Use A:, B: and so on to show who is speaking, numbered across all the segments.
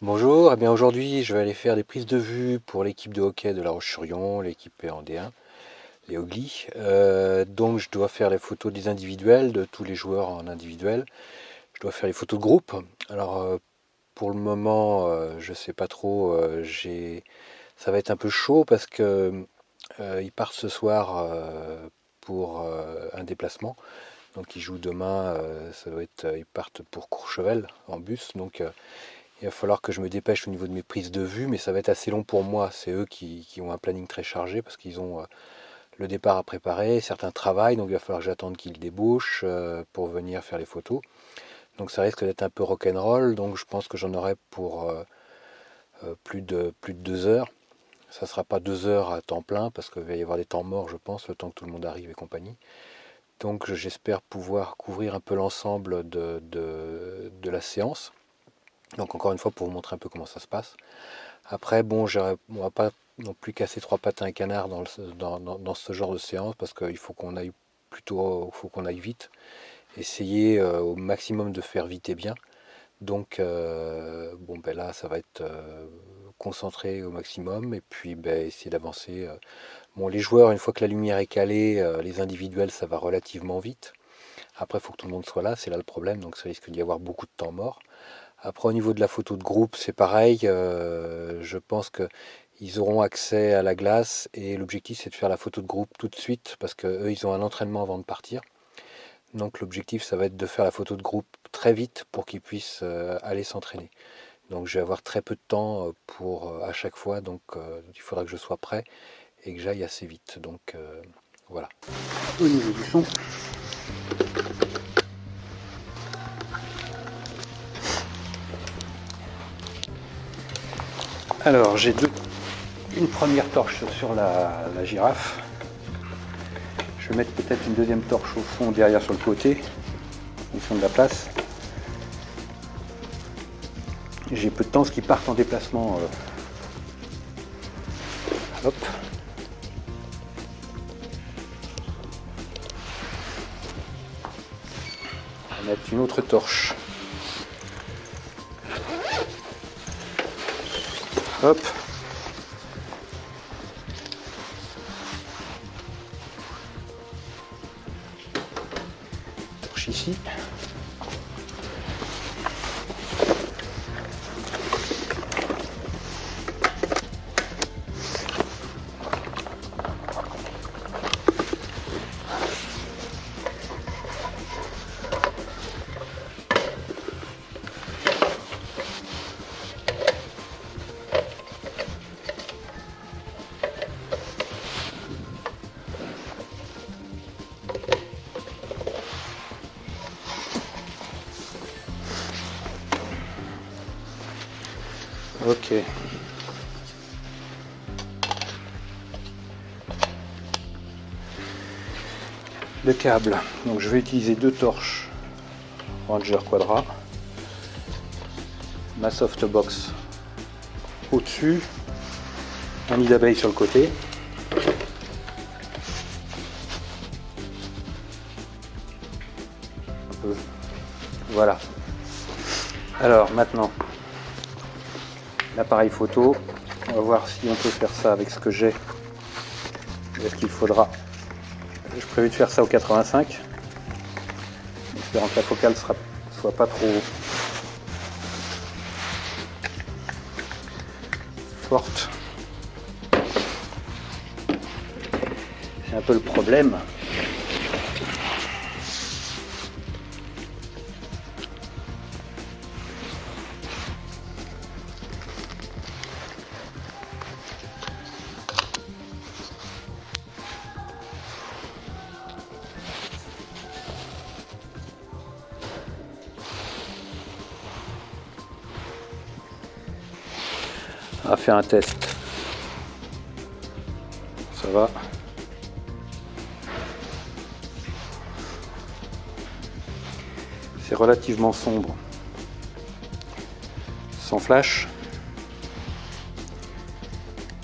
A: Bonjour, eh bien aujourd'hui je vais aller faire des prises de vue pour l'équipe de hockey de La Roche-sur-Yon, l'équipe est en D1, les Ogli. Donc je dois faire les photos des individuels, de tous les joueurs en individuel. Je dois faire les photos de groupe. Alors pour le moment je sais pas trop, ça va être un peu chaud parce que ils partent ce soir pour un déplacement. Donc ils jouent demain, ça doit être, ils partent pour Courchevel en bus. Donc il va falloir que je me dépêche au niveau de mes prises de vue, mais ça va être assez long pour moi. C'est eux qui ont un planning très chargé parce qu'ils ont le départ à préparer, certains travaillent, donc il va falloir que j'attende qu'ils débouchent pour venir faire les photos. Donc ça risque d'être un peu rock'n'roll, donc je pense que j'en aurai pour plus de 2 heures. Ça ne sera pas 2 heures à temps plein parce qu'il va y avoir des temps morts, je pense, le temps que tout le monde arrive et compagnie. Donc j'espère pouvoir couvrir un peu l'ensemble de la séance. Donc encore une fois pour vous montrer un peu comment ça se passe. Après, bon, on va pas non plus casser trois pattes à un canard dans ce genre de séance parce qu'il faut qu'on aille faut qu'on aille vite. Essayer au maximum de faire vite et bien. Donc, bon, ben là, ça va être concentré au maximum et puis ben, essayer d'avancer. Bon, les joueurs, une fois que la lumière est calée, les individuels, ça va relativement vite. Après, il faut que tout le monde soit là, c'est là le problème, donc ça risque d'y avoir beaucoup de temps mort. Après, au niveau de la photo de groupe, c'est pareil. Je pense qu'ils auront accès à la glace et l'objectif, c'est de faire la photo de groupe tout de suite parce qu'eux, ils ont un entraînement avant de partir. Donc, l'objectif, ça va être de faire la photo de groupe très vite pour qu'ils puissent aller s'entraîner. Donc, je vais avoir très peu de temps pour à chaque fois. Donc, il faudra que je sois prêt et que j'aille assez vite. Donc, voilà. Au niveau du son. Alors, j'ai une première torche sur la girafe. Je vais mettre peut-être une deuxième torche au fond, derrière sur le côté, en fonction de la place. J'ai peu de temps, ce qui part en déplacement. Hop. On va mettre une autre torche. Hop. Torche ici. Ok. Le câble. Donc je vais utiliser deux torches Ranger Quadra. Ma softbox au-dessus. Un nid d'abeille sur le côté. Voilà. Alors maintenant, l'appareil photo. On va voir si on peut faire ça avec ce que j'ai. Est-ce qu'il faudra. Je prévu de faire ça au 85. Espérant que la focale soit pas trop forte. C'est un peu le problème. On va faire un test. Ça va. C'est relativement sombre. Sans flash.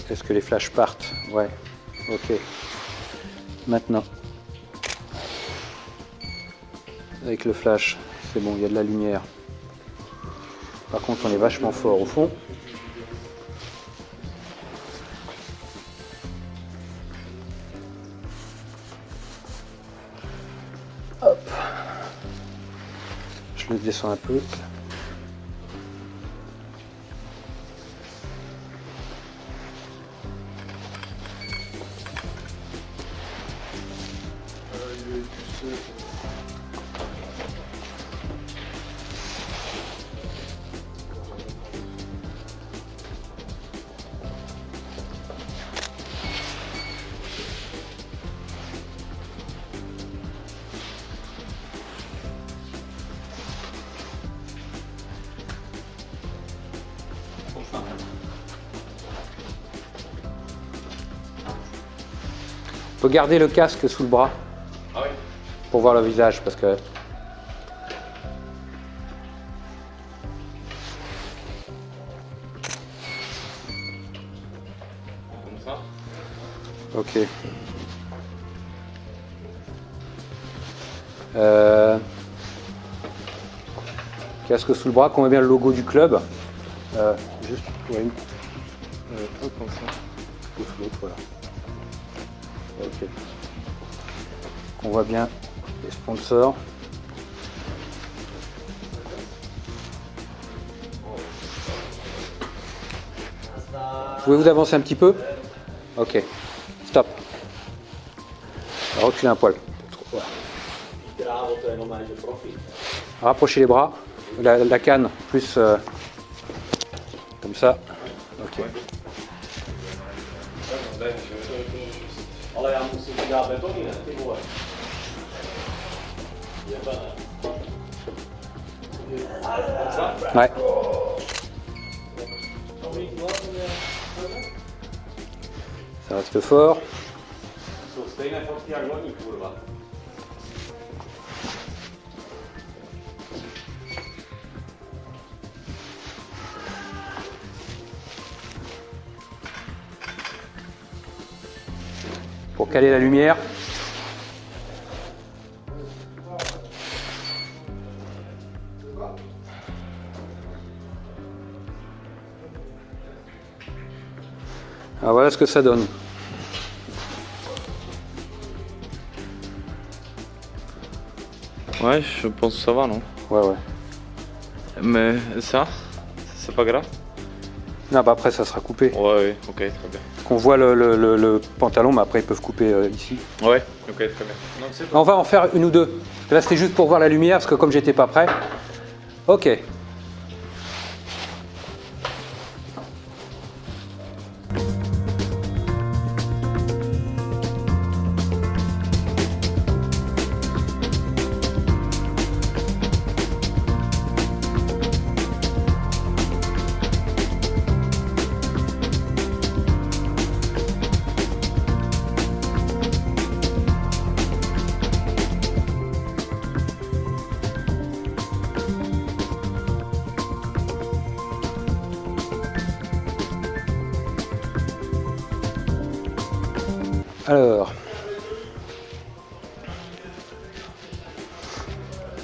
A: Est-ce que les flashs partent? Ouais. Ok. Maintenant. Avec le flash, c'est bon, il y a de la lumière. Par contre, on est vachement fort au fond. Hop. Je le descends un peu. On peut garder le casque sous le bras pour voir le visage parce que
B: Comme ça.
A: ok. Casque sous le bras, qu'on met bien le logo du club. Juste ouais,
B: Comme ça.
A: ou sous l'autre, voilà. Ok. On voit bien les sponsors. Pouvez-vous avancer un petit peu? Ok. Stop. Reculez un poil. Voilà. Rapprochez les bras. La canne plus comme ça. Ok. Ouais. Ça reste fort. Pour caler la lumière. Alors voilà ce que ça donne.
B: Ouais, je pense que ça va, non?
A: Ouais.
B: Mais ça, c'est pas grave?
A: Non, bah après ça sera coupé.
B: Ouais, ok, très bien.
A: Qu'on voit le pantalon, mais après ils peuvent couper ici.
B: Ouais, ok, très bien. Non, c'est
A: On va en faire une ou deux. Là c'était juste pour voir la lumière, parce que comme j'étais pas prêt. Ok. Alors,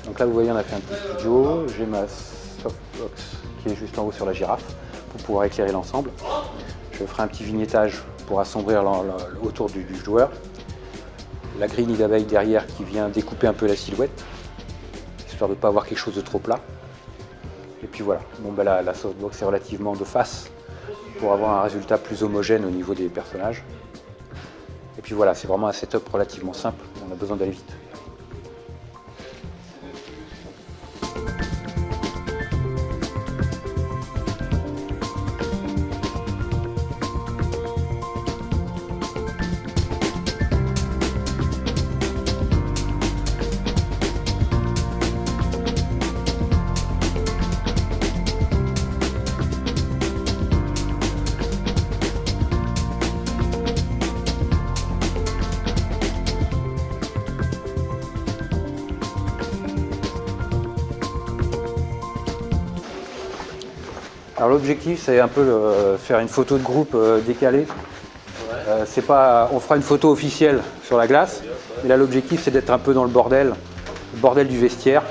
A: donc là vous voyez on a fait un petit studio, j'ai ma softbox qui est juste en haut sur la girafe pour pouvoir éclairer l'ensemble. Je ferai un petit vignettage pour assombrir autour du joueur. La grille nid d'abeille derrière qui vient découper un peu la silhouette, histoire de ne pas avoir quelque chose de trop plat. Et puis voilà, bon, bah, la softbox est relativement de face pour avoir un résultat plus homogène au niveau des personnages. Et puis voilà, c'est vraiment un setup relativement simple, on a besoin d'aller vite. Alors l'objectif c'est un peu faire une photo de groupe décalée. C'est pas, on fera une photo officielle sur la glace, mais là l'objectif c'est d'être un peu dans le bordel du vestiaire.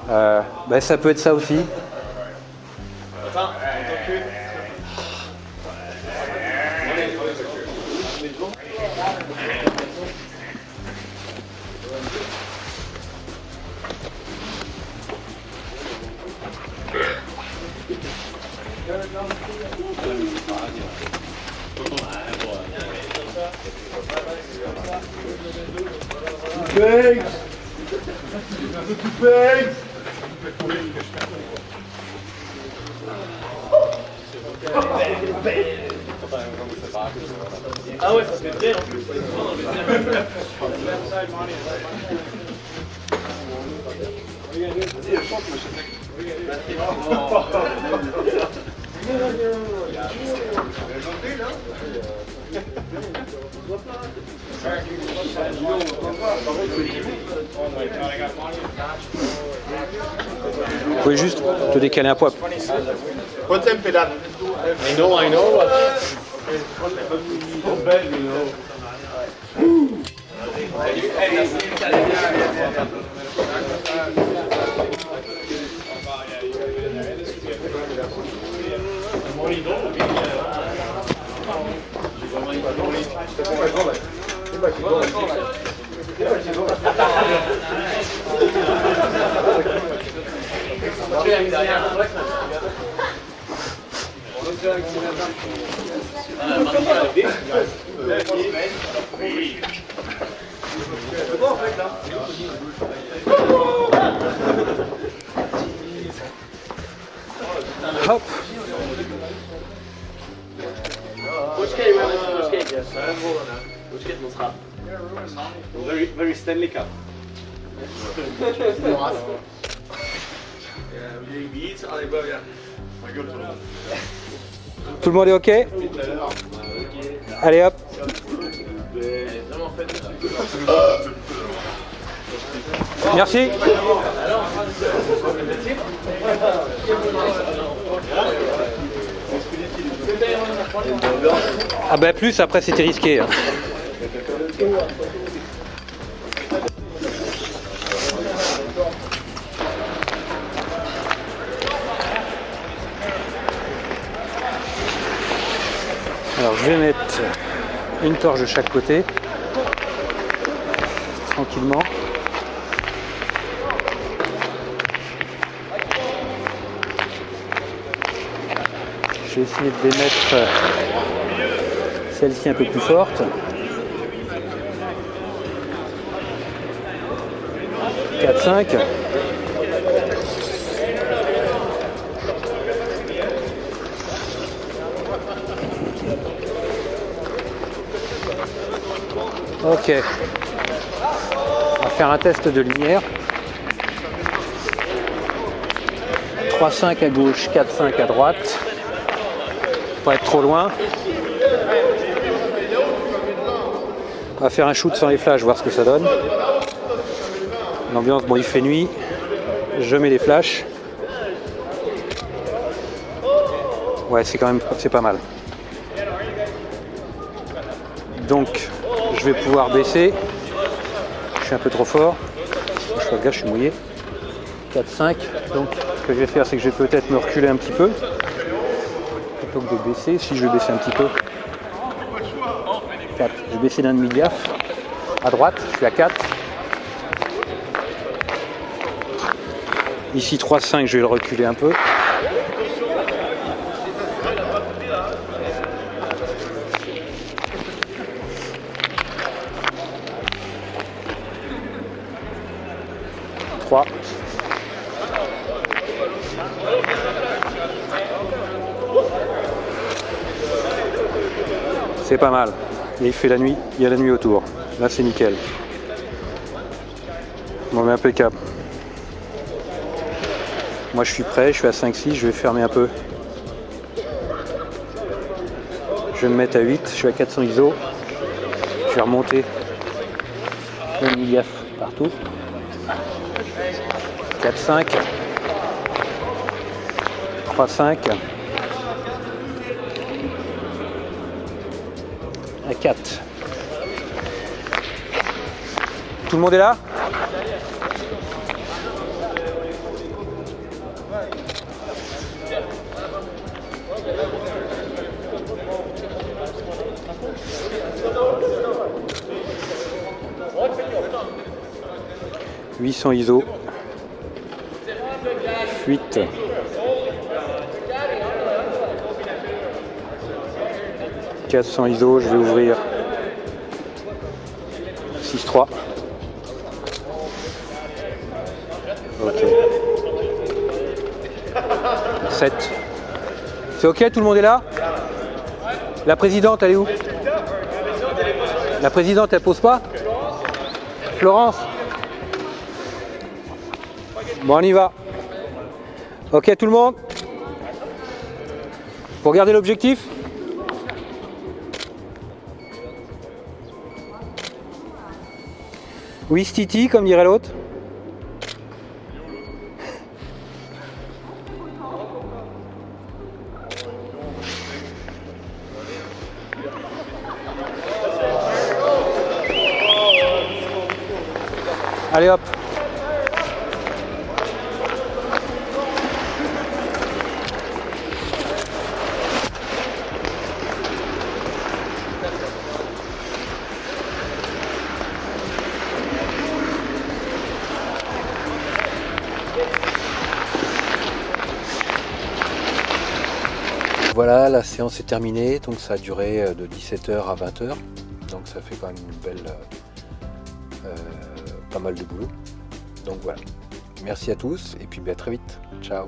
A: Ça peut être ça aussi.
C: Ah ouais, ça fait bien en plus.
D: Vous pouvez juste te décaler un poids.
C: Quanto tempo dà? I know.
D: Hop.
C: Very Stanley Cup.
D: Tout le monde est OK? Allez hop. Merci. Ah bah plus, après c'était risqué. Hein. Alors je vais mettre une torche de chaque côté, tranquillement. Je vais essayer de les mettre celle-ci un peu plus forte. « 4, 5. Ok. On va faire un test de lumière. 3,5 à gauche, 4,5 à droite. Pas être trop loin. On va faire un shoot sans les flashs, voir ce que ça donne. L'ambiance, bon, il fait nuit. Je mets les flashs. Ouais, c'est quand même, c'est pas mal. Donc, je vais pouvoir baisser. Je suis un peu trop fort. Je fais gaffe, je suis mouillé. 4, 5. Donc, ce que je vais faire, c'est que je vais peut-être me reculer un petit peu. Plutôt que de baisser, si je vais baisser un petit peu. 4. Je vais baisser d'un demi-gaffe. À droite, je suis à 4. Ici 3, 5, je vais le reculer un peu. C'est pas mal. Et il fait la nuit, il y a la nuit autour. Là c'est nickel. Bon mais impeccable. Moi je suis prêt, je suis à 5-6, je vais fermer un peu. Je vais me mettre à 8, je suis à 400 ISO. Je vais remonter le demi-gaffe partout. 4, 5. 3, 5. À 4. Tout le monde est là? 800 ISO. Fuite. « 400 ISO, je vais ouvrir 6-3. Ok. 7. C'est ok, tout le monde est là? La présidente, elle est où? La présidente, elle pose pas? Florence? Bon, on y va. Ok, tout le monde? Vous regardez l'objectif? Oui, Stiti, comme dirait l'autre. Allez hop.
A: Voilà, la séance est terminée, donc ça a duré de 17h à 20h, donc ça fait quand même une belle, pas mal de boulot. Donc voilà, merci à tous et puis à très vite, ciao.